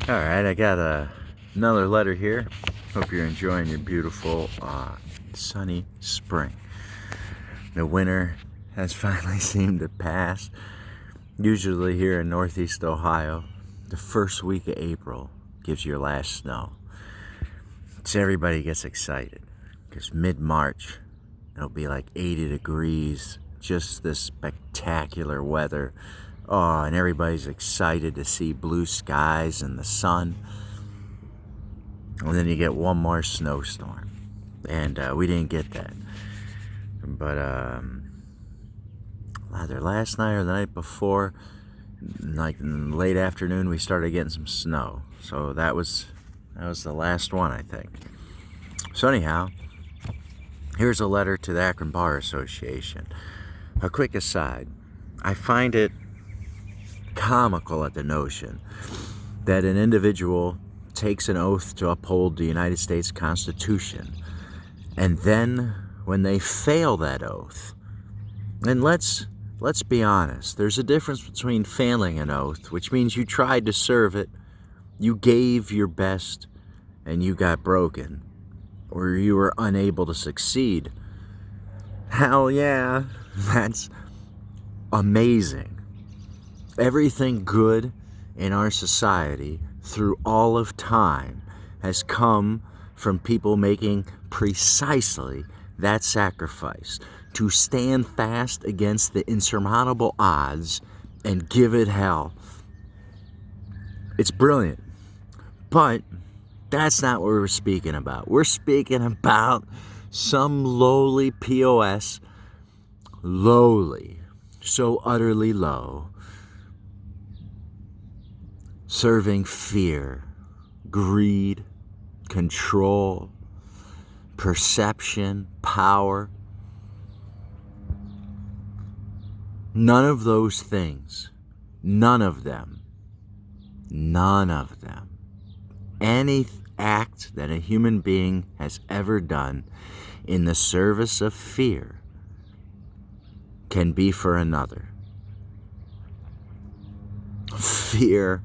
All right, I got another letter here. Hope you're enjoying your beautiful, sunny spring. The winter has finally seemed to pass. Usually here in Northeast Ohio, the first week of April gives your last snow. So everybody gets excited because mid-March it'll be like 80 degrees, just this spectacular weather. Oh, and everybody's excited to see blue skies and the sun. And then you get one more snowstorm. And we didn't get that. But either last night or the night before, like in the late afternoon, we started getting some snow. So that was the last one, I think. So anyhow, here's a letter to the Akron Bar Association. A quick aside. I find it comical at the notion that an individual takes an oath to uphold the United States Constitution, and then when they fail that oath, and let's be honest, there's a difference between failing an oath, which means you tried to serve it, you gave your best, and you got broken, or you were unable to succeed. Hell yeah, that's amazing. Everything good in our society through all of time has come from people making precisely that sacrifice to stand fast against the insurmountable odds and give it hell. It's brilliant. But that's not what we're speaking about. We're speaking about some lowly POS, lowly, so utterly low, serving fear, greed, control, perception, power. None of those things, none of them, any act that a human being has ever done in the service of fear can be for another. Fear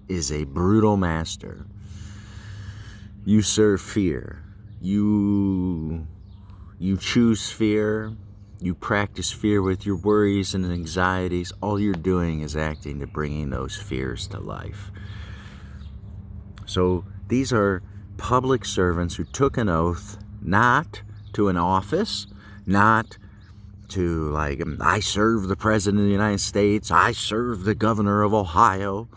is a brutal master. You serve fear. You choose fear. You practice fear with your worries and anxieties. All you're doing is acting to bringing those fears to life. So these are public servants who took an oath not to an office, not to I serve the President of the United States, I serve the Governor of Ohio.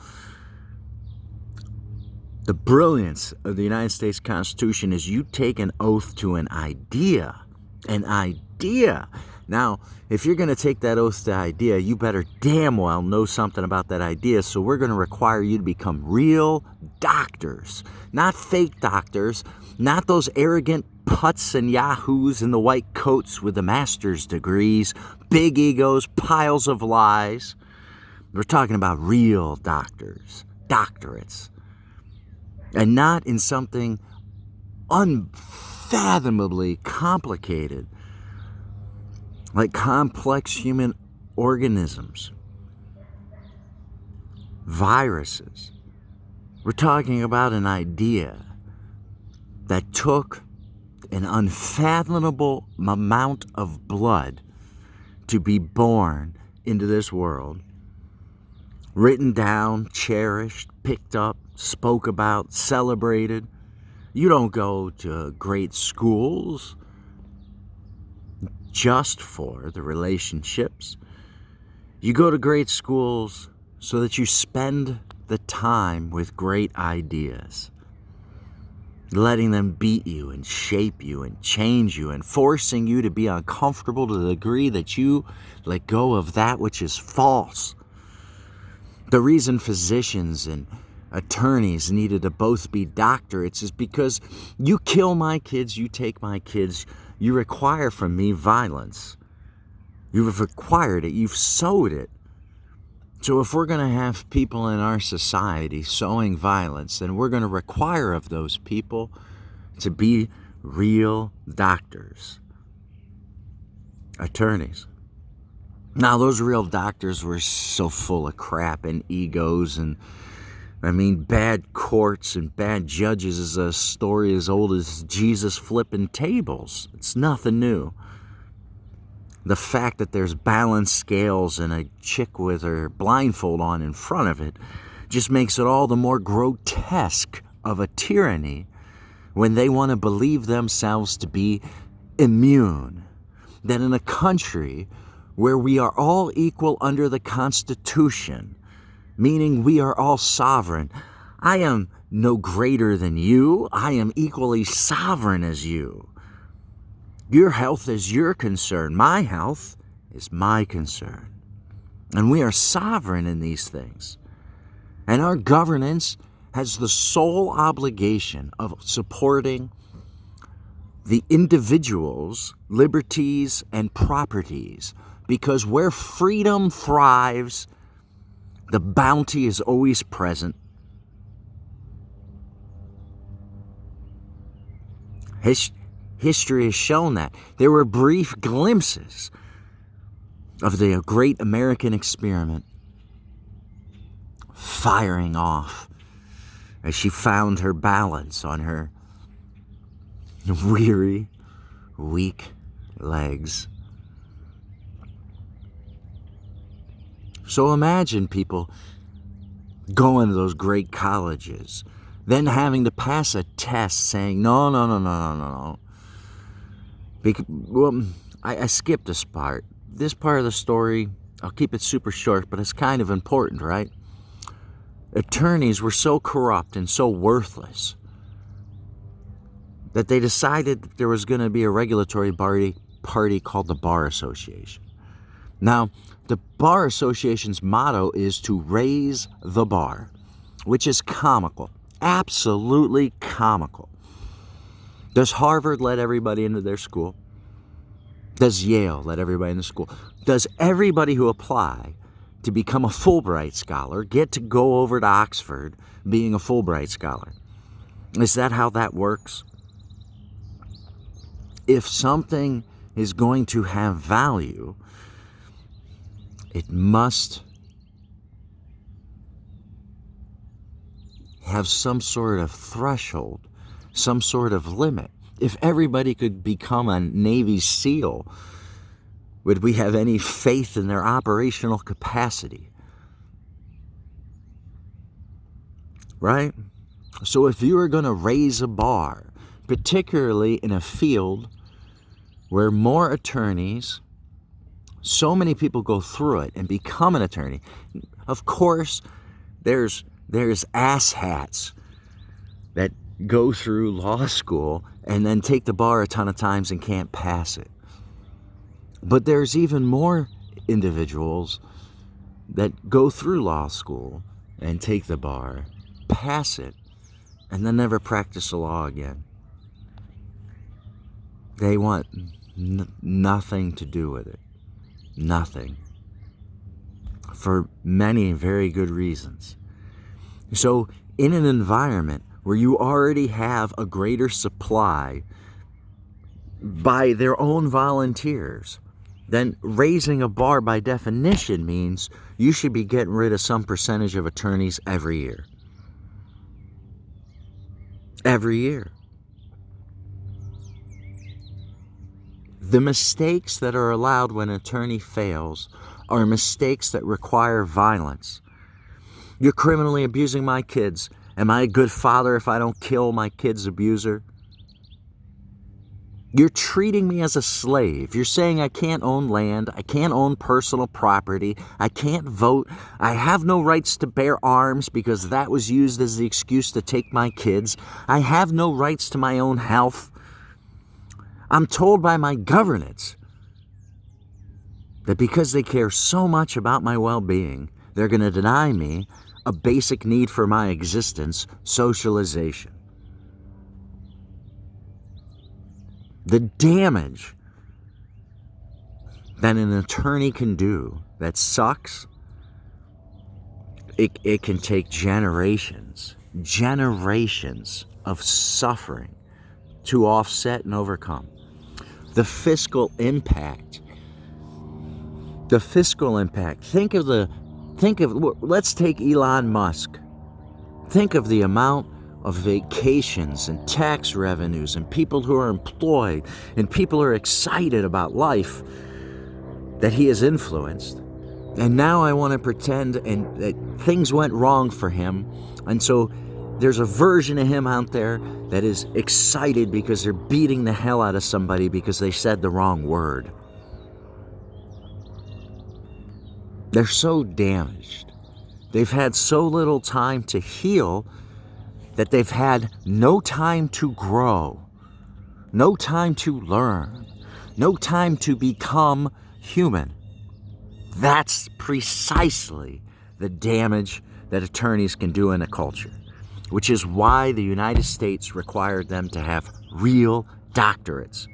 The brilliance of the United States Constitution is you take an oath to an idea. An idea. Now, if you're going to take that oath to idea, you better damn well know something about that idea. So we're going to require you to become real doctors, not fake doctors, not those arrogant putts and yahoos in the white coats with the master's degrees, big egos, piles of lies. We're talking about real doctors, doctorates. And not in something unfathomably complicated, like complex human organisms, viruses. We're talking about an idea that took an unfathomable amount of blood to be born into this world, written down, cherished, picked up, spoke about, celebrated. You don't go to great schools just for the relationships. You go to great schools so that you spend the time with great ideas, letting them beat you and shape you and change you and forcing you to be uncomfortable to the degree that you let go of that which is false. The reason physicians and attorneys needed to both be doctorates is because you kill my kids, you take my kids, you require from me violence. You've acquired it, you've sowed it. So if we're going to have people in our society sowing violence, then we're going to require of those people to be real doctors, attorneys. Now, those real doctors were so full of crap and egos and I mean, bad courts and bad judges is a story as old as Jesus flipping tables. It's nothing new. The fact that there's balanced scales and a chick with her blindfold on in front of it just makes it all the more grotesque of a tyranny when they want to believe themselves to be immune. That in a country where we are all equal under the Constitution, meaning we are all sovereign, I am no greater than you. I am equally sovereign as you. Your health is your concern. My health is my concern. And we are sovereign in these things. And our governance has the sole obligation of supporting the individual's liberties and properties, because where freedom thrives, the bounty is always present. History has shown that. There were brief glimpses of the great American experiment firing off as she found her balance on her weary, weak legs. So imagine people going to those great colleges, then having to pass a test saying, no. Well, I skipped this part. This part of the story, I'll keep it super short, but it's kind of important, right? Attorneys were so corrupt and so worthless that they decided that there was going to be a regulatory party called the Bar Association. Now, the Bar Association's motto is to raise the bar, which is comical, absolutely comical. Does Harvard let everybody into their school? Does Yale let everybody into school? Does everybody who apply to become a Fulbright scholar get to go over to Oxford being a Fulbright scholar? Is that how that works? If something is going to have value, it must have some sort of threshold, some sort of limit. If everybody could become a Navy SEAL, would we have any faith in their operational capacity? Right? So if you are going to raise a bar, particularly in a field where more attorneys, so many people go through it and become an attorney. Of course, there's asshats that go through law school and then take the bar a ton of times and can't pass it. But there's even more individuals that go through law school and take the bar, pass it, and then never practice the law again. They want nothing to do with it. Nothing. For many very good reasons. So in an environment where you already have a greater supply by their own volunteers, then raising a bar by definition means you should be getting rid of some percentage of attorneys every year. Every year. The mistakes that are allowed when an attorney fails are mistakes that require violence. You're criminally abusing my kids. Am I a good father if I don't kill my kid's abuser? You're treating me as a slave. You're saying I can't own land, I can't own personal property, I can't vote, I have no rights to bear arms because that was used as the excuse to take my kids. I have no rights to my own health. I'm told by my governance that because they care so much about my well-being, they're going to deny me a basic need for my existence, socialization. The damage that an attorney can do that sucks, it can take generations of suffering to offset and overcome. The fiscal impact. Let's take Elon Musk. Think of the amount of vacations and tax revenues and people who are employed and people who are excited about life that he has influenced. And now I want to pretend that things went wrong for him. And so there's a version of him out there that is excited because they're beating the hell out of somebody because they said the wrong word. They're so damaged. They've had so little time to heal that they've had no time to grow, no time to learn, no time to become human. That's precisely the damage that attorneys can do in a culture, which is why the United States required them to have real doctorates.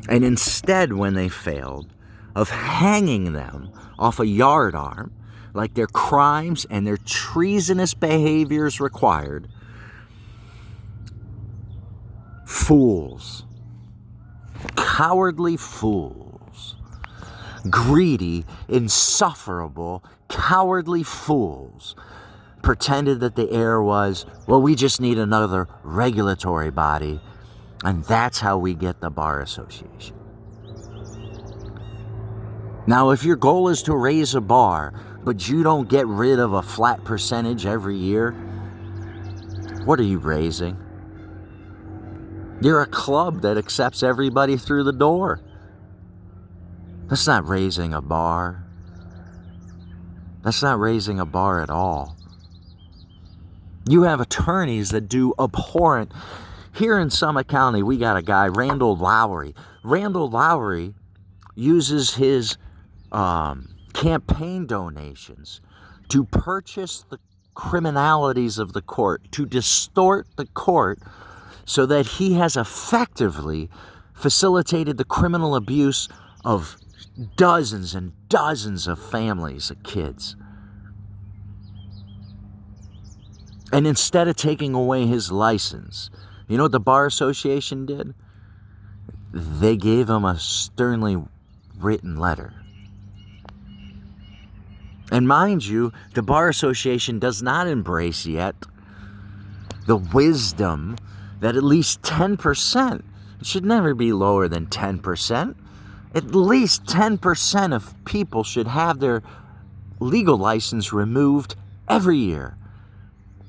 And instead, when they failed, of hanging them off a yardarm, like their crimes and their treasonous behaviors required, fools, cowardly fools, greedy, insufferable, cowardly fools pretended that the air was, well, we just need another regulatory body, and that's how we get the Bar Association. Now, if your goal is to raise a bar, but you don't get rid of a flat percentage every year, what are you raising? You're a club that accepts everybody through the door. That's not raising a bar. That's not raising a bar at all. You have attorneys that do abhorrent. Here in Summit County, we got a guy, Randall Lowry. Randall Lowry uses his campaign donations to purchase the criminalities of the court, to distort the court so that he has effectively facilitated the criminal abuse of dozens and dozens of families of kids. And instead of taking away his license, you know what the Bar Association did? They gave him a sternly written letter. And mind you, the Bar Association does not embrace yet the wisdom that at least 10%, it should never be lower than 10%, at least 10% of people should have their legal license removed every year.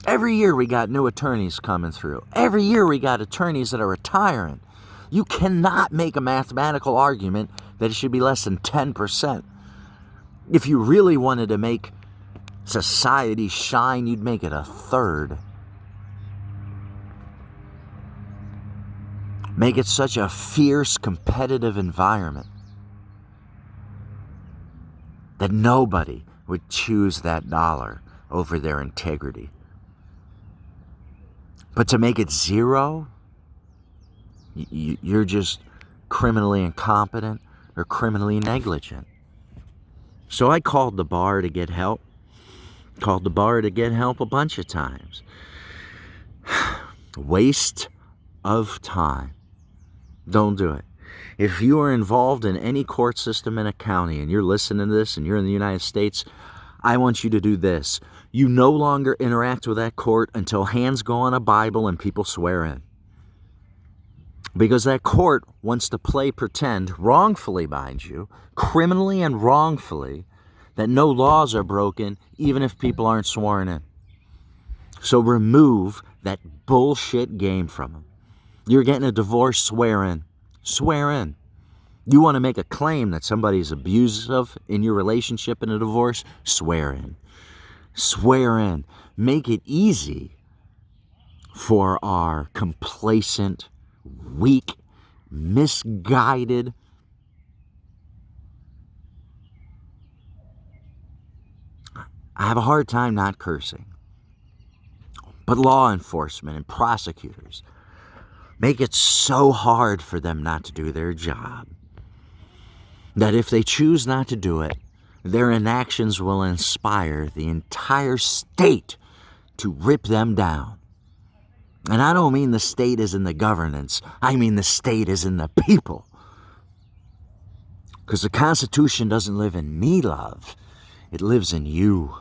Every year we got new attorneys coming through. Every year we got attorneys that are retiring. You cannot make a mathematical argument that it should be less than 10%. If you really wanted to make society shine, you'd make it a third. Make it such a fierce, competitive environment that nobody would choose that dollar over their integrity. But to make it zero, you're just criminally incompetent or criminally negligent. So I called the bar to get help. Called the bar to get help a bunch of times. Waste of time. Don't do it. If you are involved in any court system in a county and you're listening to this and you're in the United States, I want you to do this. You no longer interact with that court until hands go on a Bible and people swear in. Because that court wants to play pretend, wrongfully mind you, criminally and wrongfully, that no laws are broken even if people aren't sworn in. So remove that bullshit game from them. You're getting a divorce, swear in. Swear in. You want to make a claim that somebody's abusive in your relationship in a divorce, swear in. Swear in. Make it easy for our complacent, weak, misguided, I have a hard time not cursing, but law enforcement and prosecutors make it so hard for them not to do their job that if they choose not to do it, their inactions will inspire the entire state to rip them down. And I don't mean the state is in the governance. I mean the state is in the people. Because the Constitution doesn't live in me, love. It lives in you.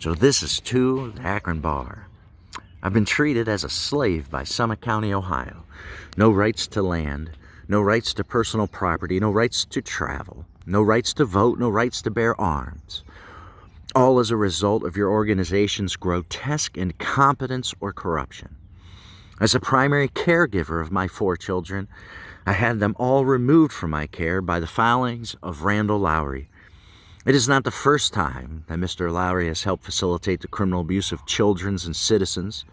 So this is to the Akron Bar. I've been treated as a slave by Summit County, Ohio. No rights to land, no rights to personal property, no rights to travel, no rights to vote, no rights to bear arms. All as a result of your organization's grotesque incompetence or corruption. As a primary caregiver of my 4 children, I had them all removed from my care by the filings of Randall Lowry. It is not the first time that Mr. Lowry has helped facilitate the criminal abuse of children and citizens.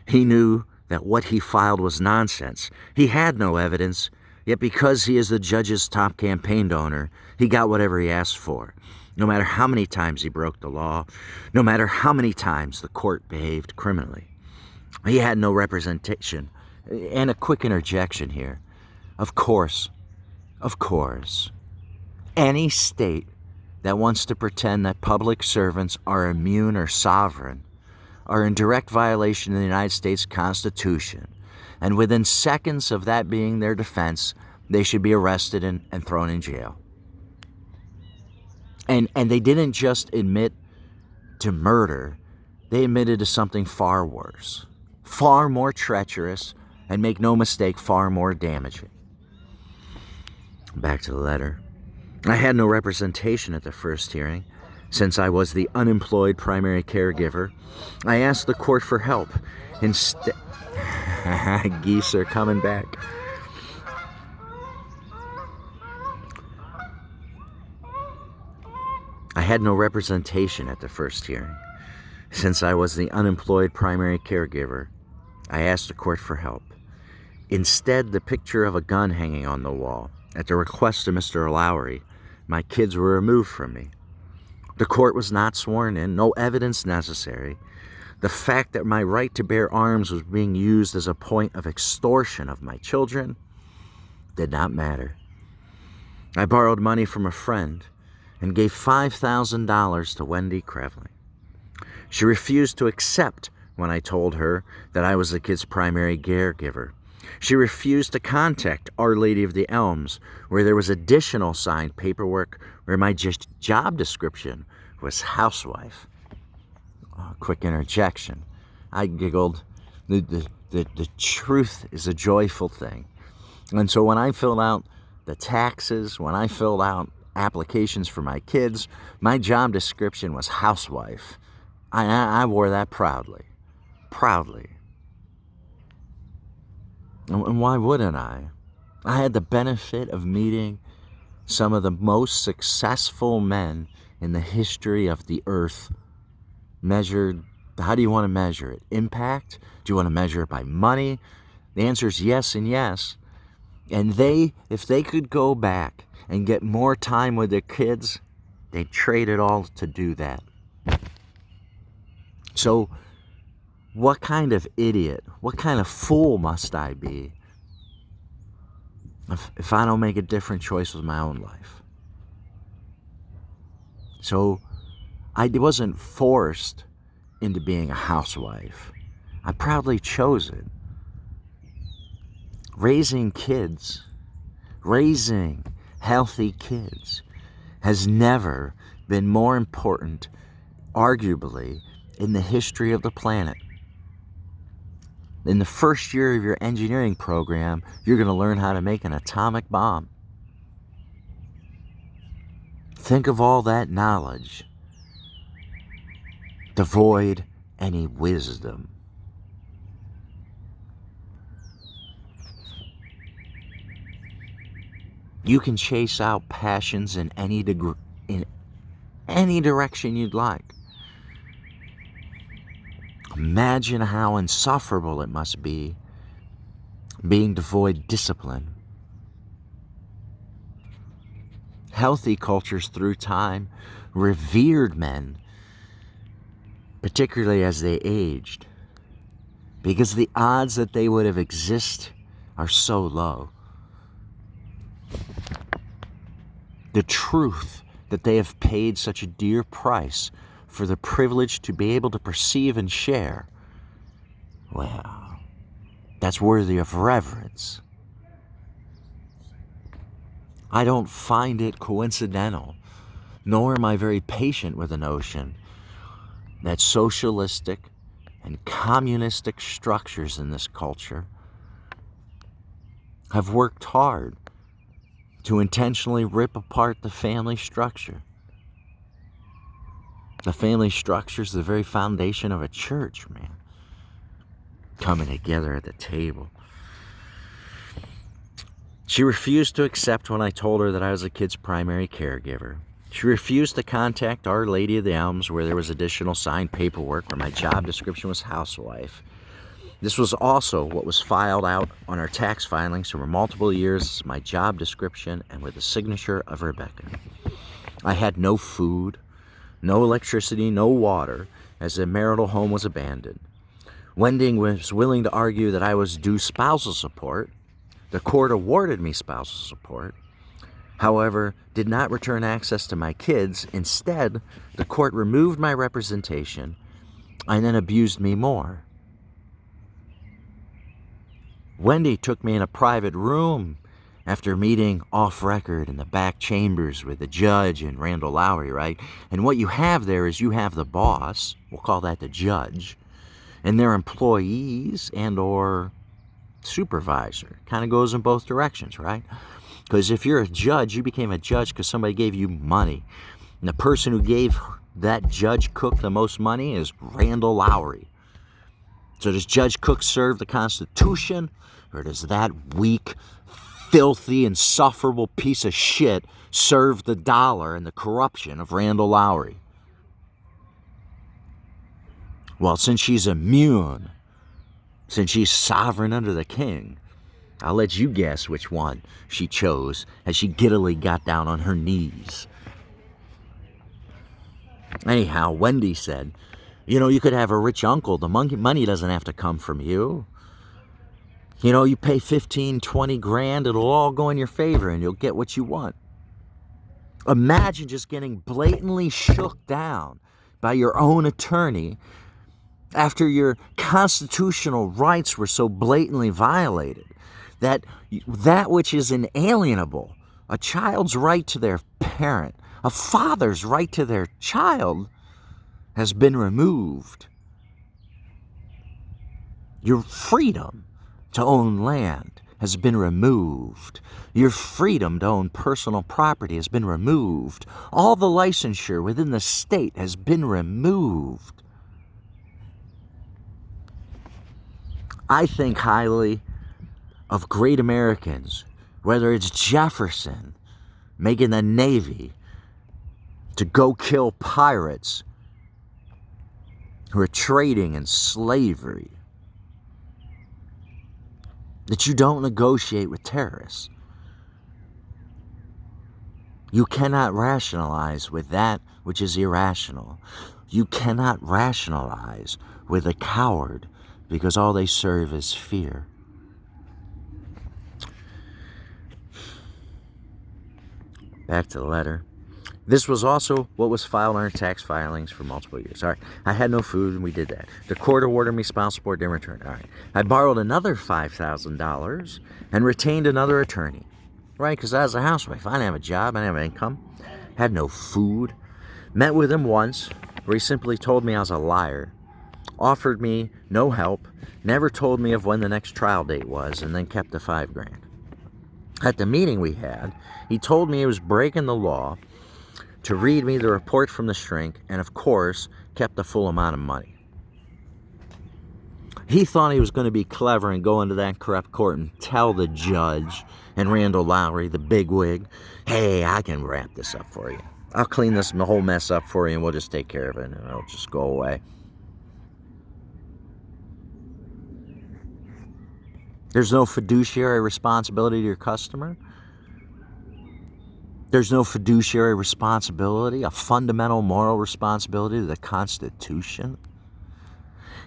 He knew that what he filed was nonsense. He had no evidence, yet because he is the judge's top campaign donor, he got whatever he asked for. No matter how many times he broke the law, no matter how many times the court behaved criminally. He had no representation. And a quick interjection here. Of course, any state that wants to pretend that public servants are immune or sovereign are in direct violation of the United States Constitution. And within seconds of that being their defense, they should be arrested and thrown in jail. And they didn't just admit to murder, they admitted to something far worse, far more treacherous, and make no mistake, far more damaging. Back to the letter. I had no representation at the first hearing. Since I was the unemployed primary caregiver, I asked the court for help. Instead, geese are coming back. I had no representation at the first hearing. Since I was the unemployed primary caregiver, I asked the court for help. Instead, the picture of a gun hanging on the wall, at the request of Mr. Lowry, my kids were removed from me. The court was not sworn in, no evidence necessary. The fact that my right to bear arms was being used as a point of extortion of my children did not matter. I borrowed money from a friend and gave $5,000 to Wendy Krevling. She refused to accept when I told her that I was the kid's primary caregiver. She refused to contact Our Lady of the Elms, where there was additional signed paperwork where my job description was housewife. Quick interjection. I giggled. The truth is a joyful thing. And so when I filled out the taxes, when I filled out applications for my kids, my job description was housewife. I wore that proudly. Proudly. And why wouldn't I? I had the benefit of meeting some of the most successful men in the history of the earth. Measured, how do you want to measure it? Impact? Do you want to measure it by money? The answer is yes and yes. And if they could go back and get more time with their kids, they'd trade it all to do that. So, what kind of idiot, what kind of fool must I be if I don't make a different choice with my own life? So I wasn't forced into being a housewife. I proudly chose it. Raising kids, raising healthy kids has never been more important, arguably, in the history of the planet. In the first year of your engineering program, you're going to learn how to make an atomic bomb. Think of all that knowledge, devoid any wisdom. You can chase out passions in any direction you'd like. Imagine how insufferable it must be being devoid of discipline. Healthy cultures through time revered men, particularly as they aged, because the odds that they would have existed are so low. The truth that they have paid such a dear price for the privilege to be able to perceive and share, well, that's worthy of reverence. I don't find it coincidental, nor am I very patient with the notion that socialistic and communistic structures in this culture have worked hard to intentionally rip apart the family structure. The family structure is the very foundation of a church, man. Coming together at the table. She refused to accept when I told her that I was the kid's primary caregiver. She refused to contact Our Lady of the Elms, where there was additional signed paperwork where my job description was housewife. This was also what was filed out on our tax filings for multiple years as my job description and with the signature of Rebecca. I had no food, no electricity, no water, as the marital home was abandoned. Wendy was willing to argue that I was due spousal support. The court awarded me spousal support, however, did not return access to my kids. Instead, the court removed my representation and then abused me more. Wendy took me in a private room after meeting off record in the back chambers with the judge and Randall Lowry, right? And what you have there is you have the boss, we'll call that the judge, and their employees and or supervisor. Kind of goes in both directions, right? Because if you're a judge, you became a judge because somebody gave you money. And the person who gave that Judge Cook the most money is Randall Lowry. So does Judge Cook serve the Constitution, or does that weak, filthy, insufferable piece of shit serve the dollar and the corruption of Randall Lowry? Well, since she's immune, since she's sovereign under the king, I'll let you guess which one she chose as she giddily got down on her knees. Anyhow, Wendy said, you know, you could have a rich uncle. The money doesn't have to come from you. You know, you pay 15, 20 grand, it'll all go in your favor and you'll get what you want. Imagine just getting blatantly shook down by your own attorney after your constitutional rights were so blatantly violated that which is inalienable, a child's right to their parent, a father's right to their child, has been removed. Your freedom to own land has been removed. Your freedom to own personal property has been removed. All the licensure within the state has been removed. I think highly of great Americans, whether it's Jefferson making the Navy to go kill pirates who are trading in slavery, that you don't negotiate with terrorists. You cannot rationalize with that which is irrational. You cannot rationalize with a coward because all they serve is fear. Back to the letter. This was also what was filed on our tax filings for multiple years. All right, I had no food and we did that. The court awarded me spousal support in return. All right, I borrowed another $5,000 and retained another attorney. Right, because I was a housewife. I didn't have a job, I didn't have income, had no food. Met with him once where he simply told me I was a liar, offered me no help, never told me of when the next trial date was, and then kept the $5 grand. At the meeting we had, he told me he was breaking the law to read me the report from the shrink, and of course, kept the full amount of money. He thought he was going to be clever and go into that corrupt court and tell the judge and Randall Lowry, the bigwig, hey, I can wrap this up for you. I'll clean this whole mess up for you and we'll just take care of it and it'll just go away. There's no fiduciary responsibility to your customer. There's no fiduciary responsibility, a fundamental moral responsibility to the Constitution.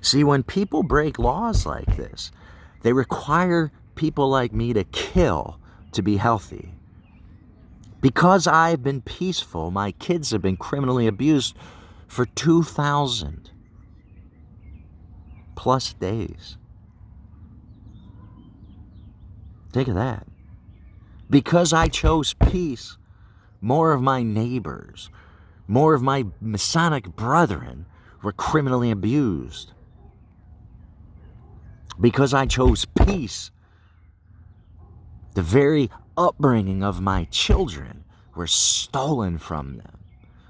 See, when people break laws like this, they require people like me to kill to be healthy. Because I've been peaceful, my kids have been criminally abused for 2,000 plus days. Think of that. Because I chose peace, more of my neighbors, more of my Masonic brethren were criminally abused. Because I chose peace, the very upbringing of my children were stolen from them.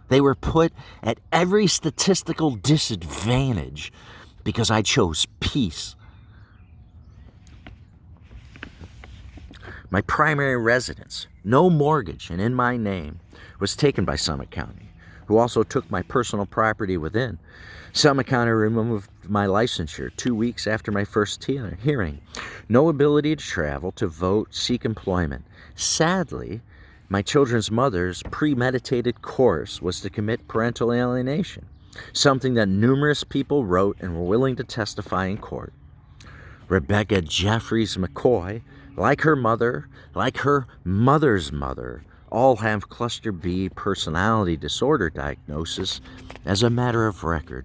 They were put at every statistical disadvantage because I chose peace. My primary residence, no mortgage and in my name, was taken by Summit County, who also took my personal property within. Summit County removed my licensure 2 weeks after my first hearing. No ability to travel, to vote, seek employment. Sadly, my children's mother's premeditated course was to commit parental alienation, something that numerous people wrote and were willing to testify in court. Rebecca Jeffries McCoy, like her mother, like her mother's mother, all have cluster B personality disorder diagnosis as a matter of record.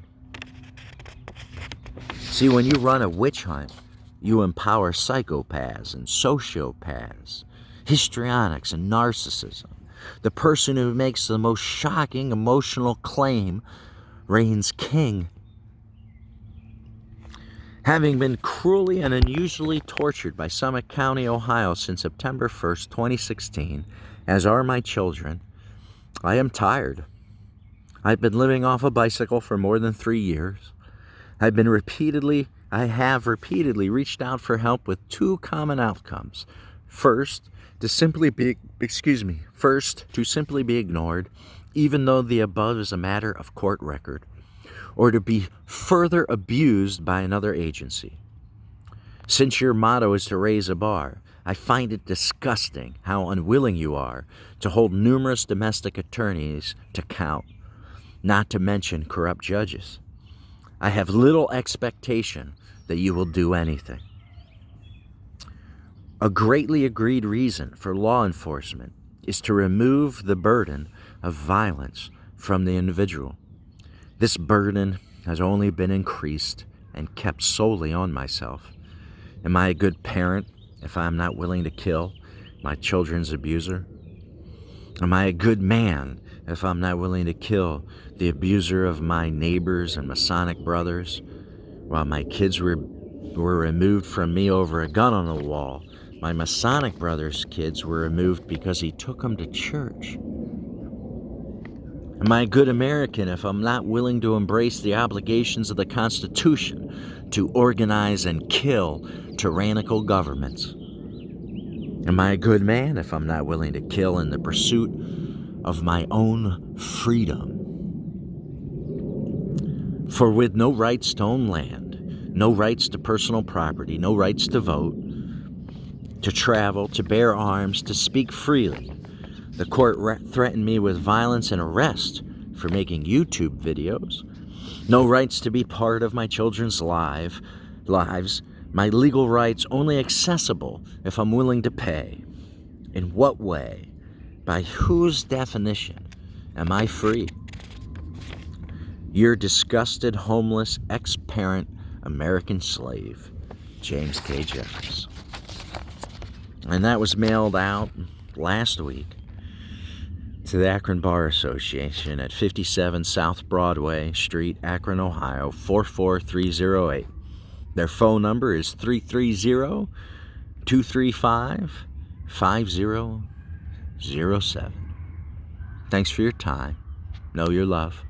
See, when you run a witch hunt, you empower psychopaths and sociopaths, histrionics and narcissism. The person who makes the most shocking emotional claim reigns king. Having been cruelly and unusually tortured by Summit County, Ohio since September 1st, 2016, as are my children, I am tired. I've been living off a bicycle for more than 3 years. I have repeatedly reached out for help with 2 common outcomes. First, to simply be ignored, even though the above is a matter of court record, or to be further abused by another agency. Since your motto is to raise a bar, I find it disgusting how unwilling you are to hold numerous domestic attorneys to account, not to mention corrupt judges. I have little expectation that you will do anything. A greatly agreed reason for law enforcement is to remove the burden of violence from the individual. This burden has only been increased and kept solely on myself. Am I a good parent if I am not willing to kill my children's abuser? Am I a good man if I'm not willing to kill the abuser of my neighbors and Masonic brothers? While my kids were removed from me over a gun on the wall, my Masonic brother's kids were removed because he took them to church. Am I a good American if I'm not willing to embrace the obligations of the Constitution to organize and kill tyrannical governments? Am I a good man if I'm not willing to kill in the pursuit of my own freedom? For with no rights to own land, no rights to personal property, no rights to vote, to travel, to bear arms, to speak freely, the court threatened me with violence and arrest for making YouTube videos. No rights to be part of my children's lives, my legal rights only accessible if I'm willing to pay. In what way, by whose definition, am I free? Your disgusted, homeless, ex-parent, American slave, James K. Jeffries. And that was mailed out last week to the Akron Bar Association at 57 South Broadway Street, Akron, Ohio, 44308. Their phone number is 330-235-5007. Thanks for your time. Know your love.